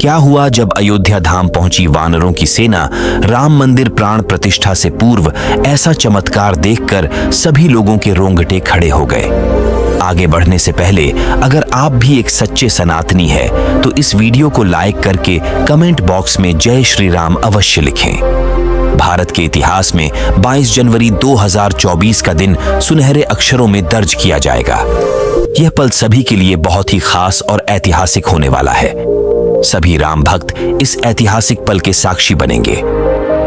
क्या हुआ जब अयोध्या धाम पहुंची वानरों की सेना राम मंदिर प्राण प्रतिष्ठा से पूर्व ऐसा चमत्कार देखकर सभी लोगों के रोंगटे खड़े हो गए। आगे बढ़ने से पहले अगर आप भी एक सच्चे सनातनी है तो इस वीडियो को लाइक करके कमेंट बॉक्स में जय श्री राम अवश्य लिखें। भारत के इतिहास में 22 जनवरी 2024 का दिन सुनहरे अक्षरों में दर्ज किया जाएगा। यह पल सभी के लिए बहुत ही खास और ऐतिहासिक होने वाला है। सभी राम भक्त इस ऐतिहासिक पल के साक्षी बनेंगे।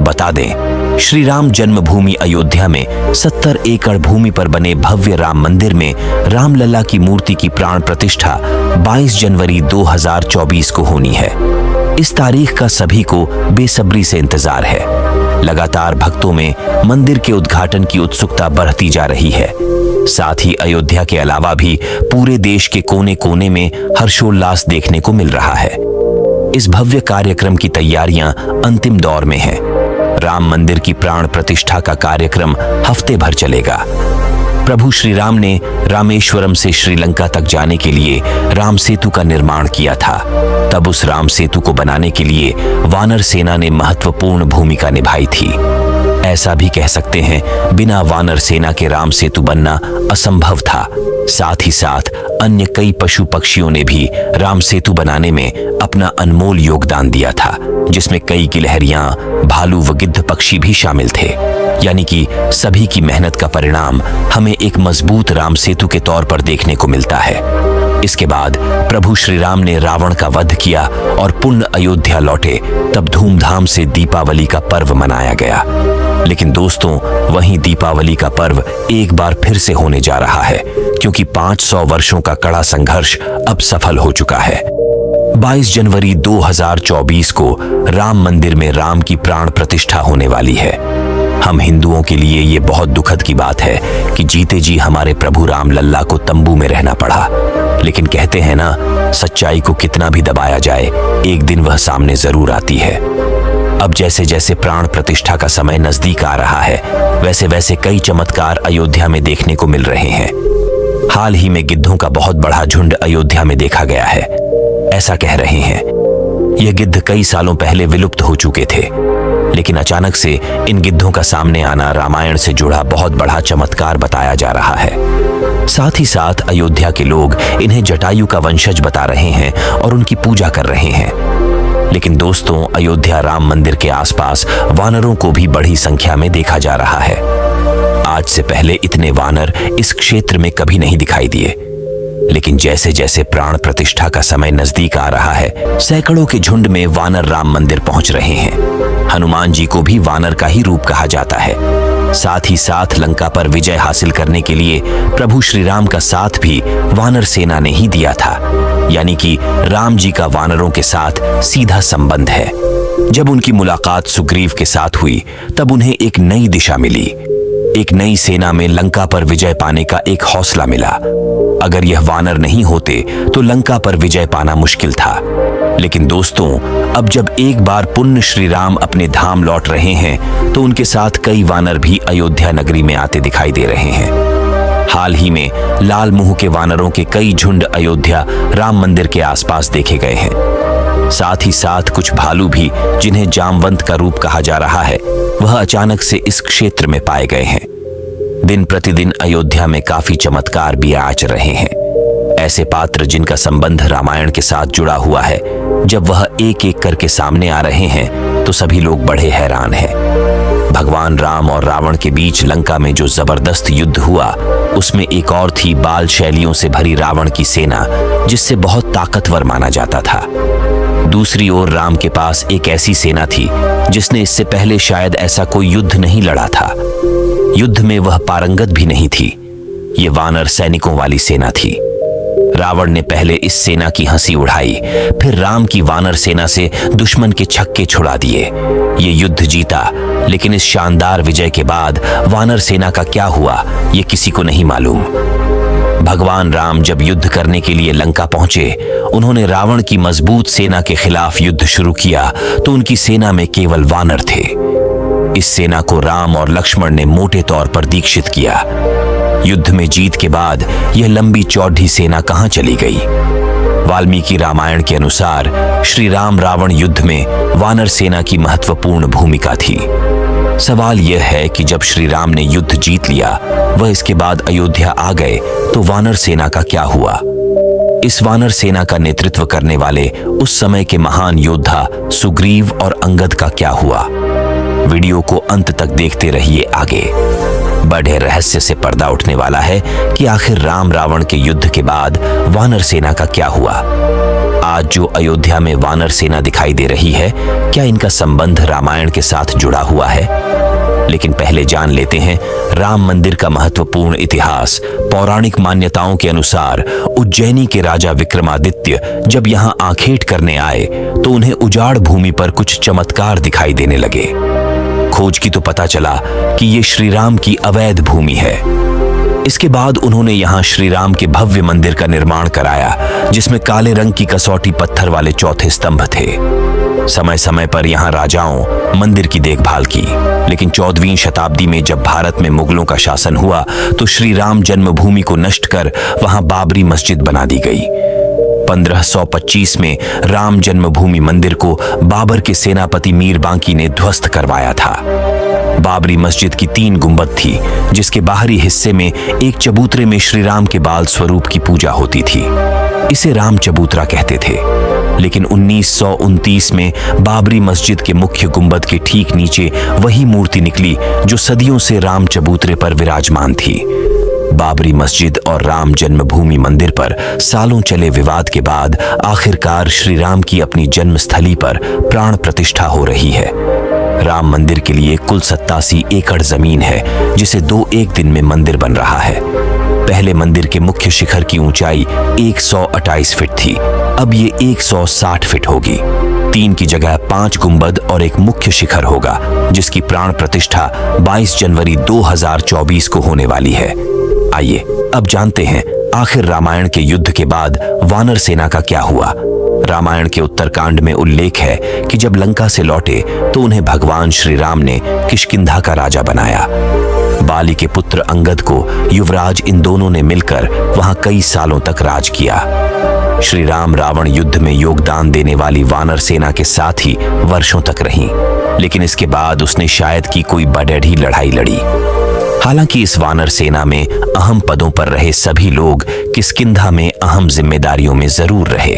बता दें, श्री राम जन्मभूमि अयोध्या में 70 एकड़ भूमि पर बने भव्य राम मंदिर में रामलला की मूर्ति की प्राण प्रतिष्ठा 22 जनवरी 2024 को होनी है। इस तारीख का सभी को बेसब्री से इंतजार है। लगातार भक्तों में मंदिर के उद्घाटन की उत्सुकता बढ़ती जा रही है। साथ ही अयोध्या के अलावा भी पूरे देश के कोने कोने में हर्षोल्लास देखने को मिल रहा है। इस भव्य कार्यक्रम की तैयारियां अंतिम दौर में हैं। राम मंदिर की प्राण प्रतिष्ठा का कार्यक्रम हफ्ते भर चलेगा। प्रभु श्री राम ने रामेश्वरम से श्रीलंका तक जाने के लिए राम सेतु का निर्माण किया था। तब उस राम सेतु को बनाने के लिए वानर सेना ने महत्वपूर्ण भूमिका निभाई थी। ऐसा भी कह सकते हैं, बिना वानर सेना के राम सेतु बनना असंभव था। साथ ही साथ अन्य कई पशु पक्षियों ने भी राम सेतु बनाने में अपना अनमोल योगदान दिया था, जिसमें कई गिलहरियां, भालू व गिद्ध पक्षी भी शामिल थे। यानी कि सभी की मेहनत का परिणाम हमें एक मजबूत राम सेतु के तौर पर देखने को मिलता है। इसके बाद प्रभु श्री राम ने रावण का वध किया और पुण्य अयोध्या लौटे। तब धूमधाम से दीपावली का पर्व मनाया गया। लेकिन दोस्तों, वहीं दीपावली का पर्व एक बार फिर से होने जा रहा है, क्योंकि 500 वर्षों का कड़ा संघर्ष अब सफल हो चुका है। 22 जनवरी 2024 को राम मंदिर में राम की प्राण प्रतिष्ठा होने वाली है। हम हिंदुओं के लिए ये बहुत दुखद की बात है कि जीते जी हमारे प्रभु राम लल्ला को तंबू में रहना पड़ा। लेकिन कहते हैं ना, सच्चाई को कितना भी दबाया जाए, एक दिन वह सामने जरूर आती है। अब जैसे जैसे प्राण प्रतिष्ठा का समय नजदीक आ रहा है, वैसे वैसे कई चमत्कार अयोध्या में देखने को मिल रहे हैं। हाल ही में गिद्धों का बहुत बड़ा झुंड अयोध्या में देखा गया है। ऐसा कह रहे हैं, ये गिद्ध कई सालों पहले विलुप्त हो चुके थे, लेकिन अचानक से इन गिद्धों का सामने आना रामायण से जुड़ा बहुत बड़ा चमत्कार बताया जा रहा है। साथ ही साथ अयोध्या के लोग इन्हें जटायु का वंशज बता रहे हैं और उनकी पूजा कर रहे हैं। लेकिन दोस्तों, अयोध्या राम मंदिर के आसपास वानरों को भी बड़ी संख्या में देखा जा रहा है। आज से पहले इतने वानर इस क्षेत्र में कभी नहीं दिखाई दिए। लेकिन जैसे जैसे प्राण प्रतिष्ठा का समय नजदीक आ रहा है, सैकड़ों के झुंड में वानर राम मंदिर पहुंच रहे हैं। हनुमान जी को भी वानर का ही रूप कहा जाता है। साथ ही साथ लंका पर विजय हासिल करने के लिए प्रभु श्री राम का साथ भी वानर सेना ने ही दिया था। यानी कि राम जी का वानरों के साथ सीधा संबंध है। जब उनकी मुलाकात सुग्रीव के साथ हुई, तब उन्हें एक नई दिशा मिली। एक नई सेना में लंका पर विजय पाने का एक हौसला मिला। अगर यह वानर नहीं होते तो लंका पर विजय पाना मुश्किल था। लेकिन दोस्तों, अब जब एक बार पुण्य श्री राम अपने धाम लौट रहे हैं, तो उनके साथ कई वानर भी अयोध्या नगरी में आते दिखाई दे रहे हैं। हाल ही में लाल मुंह के वानरों के कई झुंड अयोध्या राम मंदिर के आसपास देखे गए हैं। साथ ही साथ कुछ भालू भी, जिन्हें जामवंत का रूप कहा जा रहा है, वह अचानक से इस क्षेत्र में पाए गए हैं। दिन प्रतिदिन अयोध्या में काफी चमत्कार भी आच रहे हैं। ऐसे पात्र जिनका संबंध रामायण के साथ जुड़ा हुआ है, जब वह एक एक करके सामने आ रहे हैं, तो सभी लोग बड़े हैरान हैं। भगवान राम और रावण के बीच लंका में जो जबरदस्त युद्ध हुआ, उसमें एक और थी बाल शैलियों से भरी रावण की सेना, जिससे बहुत ताकतवर माना जाता था। दूसरी ओर राम के पास एक ऐसी सेना थी जिसने इससे पहले शायद ऐसा कोई युद्ध नहीं लड़ा था। युद्ध में वह पारंगत भी नहीं थी। ये वानर सैनिकों वाली सेना थी। रावण ने पहले इस सेना की हंसी उड़ाई, फिर राम की वानर सेना से दुश्मन के छक्के छुड़ा दिए। ये युद्ध जीता, लेकिन इस शानदार विजय के बाद वानर सेना का क्या हुआ, ये किसी को नहीं मालूम। भगवान राम जब युद्ध करने के लिए लंका पहुंचे, उन्होंने रावण की मजबूत सेना के खिलाफ युद्ध शुरू किया, तो उनकी सेना में केवल वानर थे। इस सेना को राम और लक्ष्मण ने मोटे तौर पर दीक्षित किया। युद्ध में जीत के बाद यह लंबी चौड़ी सेना कहां चली गई? वाल्मीकि रामायण के अनुसार श्री राम रावण युद्ध में वानर सेना की महत्वपूर्ण भूमिका थी। सवाल यह है कि जब श्री राम ने युद्ध जीत लिया, वह इसके बाद अयोध्या आ गए, तो वानर सेना का क्या हुआ? इस वानर सेना का नेतृत्व करने वाले उस समय के महान योद्धा सुग्रीव और अंगद का क्या हुआ? वीडियो को अंत तक देखते रहिए। आगे बड़े रहस्य से पर्दा उठने वाला है कि आखिर राम रावण के युद्ध के बाद वानर सेना का क्या हुआ। आज जो अयोध्या में वानर सेना दिखाई दे रही है, क्या इनका संबंध रामायण के साथ जुड़ा हुआ है? लेकिन पहले जान लेते हैं राम मंदिर का महत्वपूर्ण इतिहास। पौराणिक मान्यताओं के अनुसार उज्जैनी के राजा विक्रमादित्य जब यहाँ आखेट करने आए तो उन्हें उजाड़ भूमि पर कुछ चमत्कार दिखाई देने लगे। खोज की तो पता चला कि ये श्री राम की अवैध भूमि है। इसके बाद उन्होंने यहाँ श्री राम के भव्य मंदिर का निर्माण कराया, जिसमें काले रंग की कसौटी पत्थर वाले चौथे स्तंभ थे। समय समय पर यहाँ राजाओं मंदिर की देखभाल की, लेकिन 14वीं शताब्दी में जब भारत में मुगलों का शासन हुआ तो श्री राम जन्मभूमि को नष्ट कर वहां बाबरी मस्जिद बना दी गई। 1525 में राम जन्मभूमि मंदिर को बाबर के सेनापति मीर बांकी ने ध्वस्त करवाया था। बाबरी मस्जिद की 3 गुंबद थी, जिसके बाहरी हिस्से में एक चबूतरे में श्री राम के बाल स्वरूप की पूजा होती थी। इसे राम चबूतरा कहते थे। लेकिन 1929 में बाबरी मस्जिद के मुख्य गुंबद के ठीक नीचे वही मूर्ति निकली जो सदियों से राम चबूतरे पर विराजमान थी। बाबरी मस्जिद और राम जन्मभूमि मंदिर पर सालों चले विवाद के बाद आखिरकार श्री राम की अपनी जन्मस्थली पर प्राण प्रतिष्ठा हो रही है। राम मंदिर के लिए कुल 87 एकड़ जमीन है, जिसे 2 एक दिन में मंदिर बन रहा है। पहले मंदिर के मुख्य शिखर की ऊंचाई 128 फीट थी, अब ये 160 फीट होगी। 3 की जगह 5 गुंबद और एक मुख्य शिखर होगा, जिसकी प्राण प्रतिष्ठा 22 जनवरी 2024 को होने वाली है। आइए अब जानते हैं आखिर रामायण के युद्ध के बाद वानर सेना का क्या हुआ। रामायण के उत्तरकांड में उल्लेख है कि जब लंका से लौटे तो उन्हें भगवान श्री राम ने किष्किंधा का राजा बनाया। बाली के पुत्र अंगद को युवराज इन दोनों ने मिलकर वहां कई सालों तक राज किया। श्री राम रावण युद्ध में योगदान देने वाली वानर सेना के साथ ही वर्षों तक रही, लेकिन इसके बाद उसने शायद की कोई बड़ेढ़ी लड़ाई लड़ी। हालांकि इस वानर सेना में अहम पदों पर रहे सभी लोग किष्किंधा में अहम जिम्मेदारियों में जरूर रहे।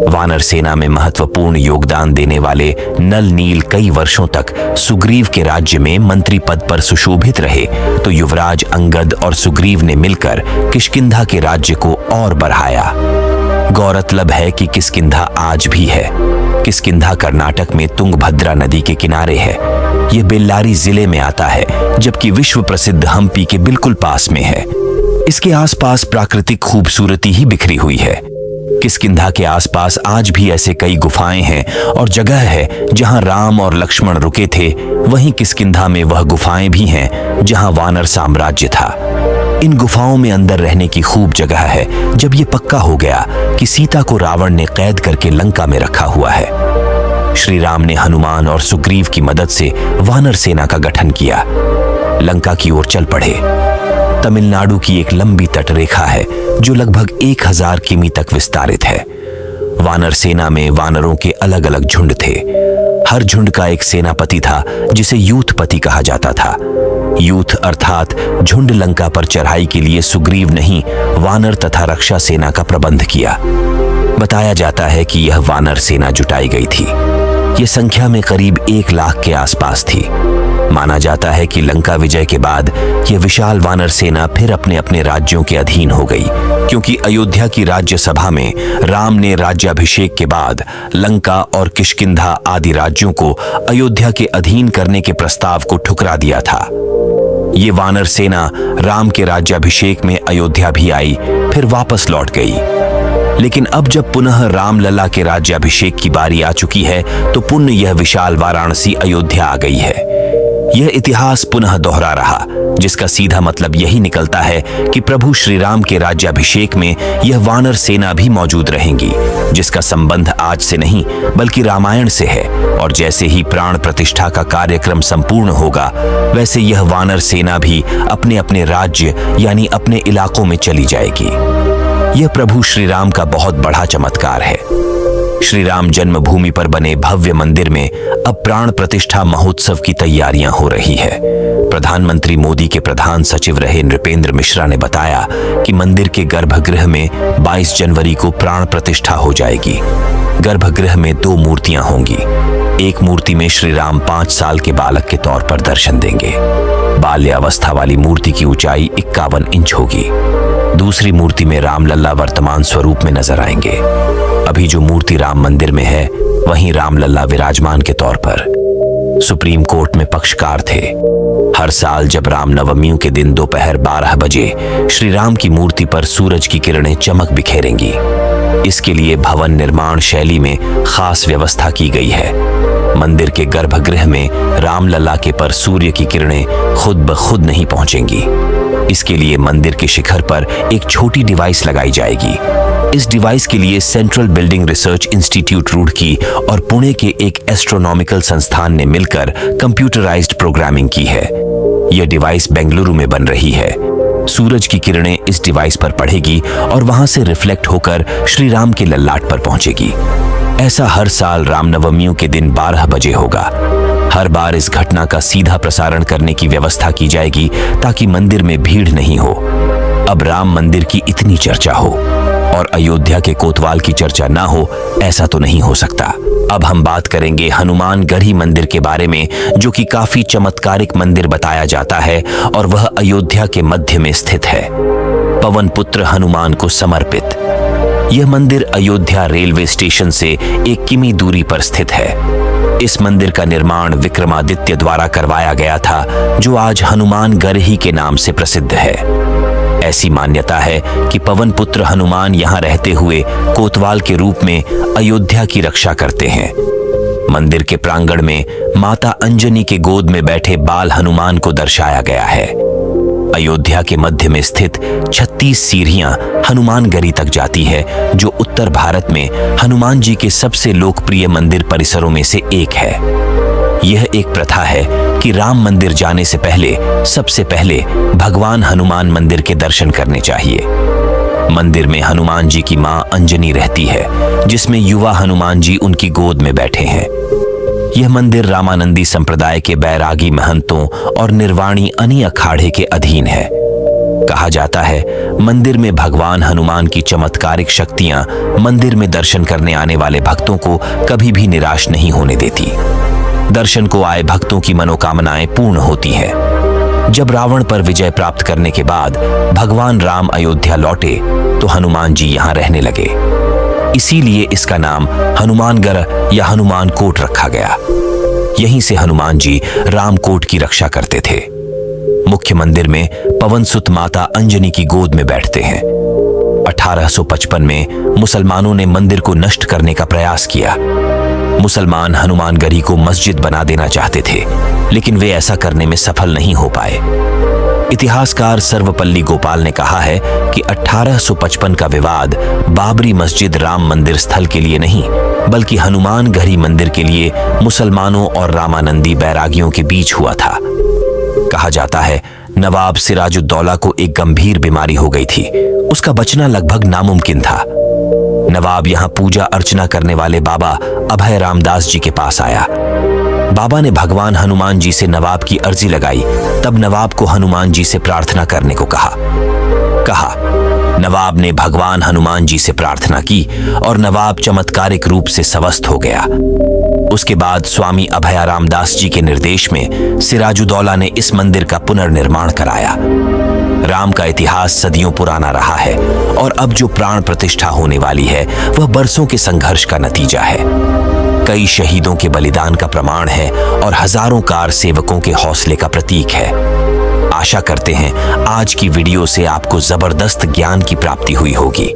वानर सेना में महत्वपूर्ण योगदान देने वाले नल नील कई वर्षों तक सुग्रीव के राज्य में मंत्री पद पर सुशोभित रहे, तो युवराज अंगद और सुग्रीव ने मिलकर किष्किंधा के राज्य को और बढ़ाया। गौरतलब है कि किष्किंधा आज भी है। किष्किंधा कर्नाटक में तुंगभद्रा नदी के किनारे है। यह बेल्लारी जिले में आता है, जबकि विश्व प्रसिद्ध हम्पी के बिल्कुल पास में है। इसके आसपास प्राकृतिक खूबसूरती ही बिखरी हुई है। किष्किंधा के आसपास आज भी ऐसे कई गुफाएं हैं और जगह है जहां राम और लक्ष्मण रुके थे। वहीं किष्किंधा में वह गुफाएं भी हैं जहां वानर साम्राज्य था। इन गुफाओं में अंदर रहने की खूब जगह है। जब ये पक्का हो गया कि सीता को रावण ने कैद करके लंका में रखा हुआ है, श्री राम ने हनुमान और सुग्रीव की मदद से वानर सेना का गठन किया। लंका की ओर चल पड़े। तमिलनाडु की एक लंबी तटरेखा है जो लगभग 1000 किमी तक विस्तारित है। वानर सेना में वानरों के अलग अलग झुंड थे। हर झुंड का एक सेनापति था जिसे यूथपति कहा जाता था। यूथ अर्थात झुंड लंका पर चढ़ाई के लिए सुग्रीव नहीं, वानर तथा रक्षा सेना का प्रबंध किया। बताया जाता है कि यह वानर सेना जुटाई गई थी। यह संख्या में करीब 1 लाख के आसपास थी। माना जाता है कि लंका विजय के बाद यह विशाल वानर सेना फिर अपने अपने राज्यों के अधीन हो गई, क्योंकि अयोध्या की राज्यसभा में राम ने राज्याभिषेक के बाद लंका और किष्किंधा आदि राज्यों को अयोध्या के अधीन करने के प्रस्ताव को ठुकरा दिया था। ये वानर सेना राम के राज्याभिषेक में अयोध्या भी आई, फिर वापस लौट गई। लेकिन अब जब पुनः रामलला के राज्याभिषेक की बारी आ चुकी है, तो पुनः यह विशाल वाराणसी अयोध्या आ गई है। यह इतिहास पुनः दोहरा रहा, जिसका सीधा मतलब यही निकलता है कि प्रभु श्री राम के राज्याभिषेक में यह वानर सेना भी मौजूद रहेंगी, जिसका संबंध आज से नहीं बल्कि रामायण से है। और जैसे ही प्राण प्रतिष्ठा का कार्यक्रम संपूर्ण होगा, वैसे यह वानर सेना भी अपने अपने राज्य यानी अपने इलाकों में चली जाएगी। यह प्रभु श्री राम का बहुत बड़ा चमत्कार है। श्री राम जन्मभूमि पर बने भव्य मंदिर में अब प्राण प्रतिष्ठा महोत्सव की तैयारियां हो रही है। प्रधानमंत्री मोदी के प्रधान सचिव रहे नृपेंद्र मिश्रा ने बताया कि मंदिर के गर्भगृह में 22 जनवरी को प्राण प्रतिष्ठा हो जाएगी। गर्भगृह में 2 मूर्तियां होंगी। एक मूर्ति में श्री राम 5 साल के बालक के तौर पर दर्शन देंगे। बाल्यावस्था वाली मूर्ति की ऊंचाई 51 इंच होगी। दूसरी मूर्ति में रामलल्ला वर्तमान स्वरूप में नजर आएंगे। अभी जो मूर्ति राम मंदिर में है वहीं रामलल्ला विराजमान के तौर पर। सुप्रीम कोर्ट में पक्षकार थे। हर साल जब रामनवमियों के दिन दोपहर 12 बजे श्री राम की मूर्ति पर सूरज की किरणें चमक बिखेरेंगी। इसके लिए भवन निर्माण शैली में खास व्यवस्था की गई है। मंदिर के गर्भगृह में रामलला के पर सूर्य की किरणें खुद ब खुद नहीं पहुंचेंगी। इसके लिए मंदिर के शिखर पर एक छोटी डिवाइस लगाई जाएगी। इस डिवाइस के लिए central building research institute Roorkee और पुणे के एक एस्ट्रोनॉमिकल संस्थान ने मिलकर कंप्यूटराइज्ड प्रोग्रामिंग की है। यह डिवाइस बेंगलुरु में बन रही है। सूरज की किरणें इस डिवाइस पर पड़ेगी और वहां से रिफ्लेक्ट होकर श्री राम के ललाट पर पहुंचेगी। ऐसा हर साल रामनवमियों के दिन 12 बजे होगा। हर बार इस घटना का सीधा प्रसारण करने की व्यवस्था की जाएगी ताकि मंदिर में भीड़ नहीं हो। अब राम मंदिर की इतनी चर्चा हो और अयोध्या के कोतवाल की चर्चा ना हो, ऐसा तो नहीं हो सकता। अब हम बात करेंगे हनुमान गढ़ी मंदिर के बारे में, जो कि काफी चमत्कारिक मंदिर बताया जाता है और वह अयोध्या के मध्य में स्थित है। पवन पुत्र हनुमान को समर्पित यह मंदिर अयोध्या रेलवे स्टेशन से 1 किमी दूरी पर स्थित है। इस मंदिर का निर्माण विक्रमादित्य द्वारा करवाया गया था, जो आज हनुमान गढ़ी के नाम से प्रसिद्ध है। ऐसी मान्यता है कि पवन पुत्र हनुमान यहाँ रहते हुए कोतवाल के रूप में अयोध्या की रक्षा करते हैं। मंदिर के प्रांगण में माता अंजनी के गोद में बैठे बाल हनुमान को दर्शाया गया है। अयोध्या के मध्य में स्थित 36 सीढ़ियां हनुमान गढ़ी तक जाती है, जो उत्तर भारत में हनुमान जी के सबसे लोकप्रिय मंदिर परिसरों में से एक है। यह एक प्रथा है कि राम मंदिर जाने से पहले सबसे पहले भगवान हनुमान मंदिर के दर्शन करने चाहिए। मंदिर में हनुमान जी की मां अंजनी रहती है, जिसमें युवा हनुमान जी उनकी गोद में बैठे हैं। यह मंदिर रामानंदी संप्रदाय के बैरागी महंतों और निर्वाणी अनी अखाड़े के अधीन है। कहा जाता है मंदिर में भगवान हनुमान की चमत्कारिक शक्तियां मंदिर में दर्शन करने आने वाले भक्तों को कभी भी निराश नहीं होने देती। दर्शन को आए भक्तों की मनोकामनाएं पूर्ण होती हैं। जब रावण पर विजय प्राप्त करने के बाद भगवान राम अयोध्या लौटे तो हनुमान जी यहाँ रहने लगे। इसीलिए इसका नाम हनुमानगढ़ या हनुमान कोट रखा गया। यहीं से हनुमान जी रामकोट की रक्षा करते थे। मुख्य मंदिर में पवन सुत माता अंजनी की गोद में बैठते हैं। 1855 में मुसलमानों ने मंदिर को नष्ट करने का प्रयास किया। मुसलमान हनुमान गढ़ी को मस्जिद बना देना चाहते थे, लेकिन वे ऐसा करने में सफल नहीं हो पाए। इतिहासकार सर्वपल्ली गोपाल ने कहा है कि 1855 का विवाद बाबरी मस्जिद राम मंदिर स्थल के लिए नहीं, बल्कि हनुमान गढ़ी मंदिर के लिए मुसलमानों और रामानंदी बैरागियों के बीच हुआ था। कहा जाता है नवाब सिराजुद्दौला को एक गंभीर बीमारी हो गई थी। उसका बचना लगभग नामुमकिन था। नवाब यहाँ पूजा अर्चना करने वाले बाबा अभय रामदास जी के पास आया। बाबा ने भगवान हनुमान जी से नवाब की अर्जी लगाई। तब नवाब को हनुमान जी से प्रार्थना करने को कहा। नवाब ने भगवान हनुमान जी से प्रार्थना की और नवाब चमत्कारिक रूप से स्वस्थ हो गया। उसके बाद स्वामी अभय रामदास जी के निर्देश में सिराजुद्दौला ने इस मंदिर का पुनर्निर्माण कराया। राम का इतिहास सदियों पुराना रहा है और अब जो प्राण प्रतिष्ठा होने वाली है वह बरसों के संघर्ष का नतीजा है। कई शहीदों के बलिदान का प्रमाण है और हजारों कार सेवकों के हौसले का प्रतीक है। आशा करते हैं आज की वीडियो से आपको जबरदस्त ज्ञान की प्राप्ति हुई होगी।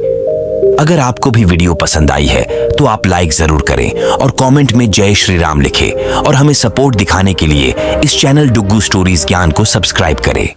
अगर आपको भी वीडियो पसंद आई है तो आप लाइक जरूर करें और कमेंट में जय श्री राम लिखें और हमें सपोर्ट दिखाने के लिए इस चैनल डुग्गू स्टोरीज ज्ञान को सब्सक्राइब करें।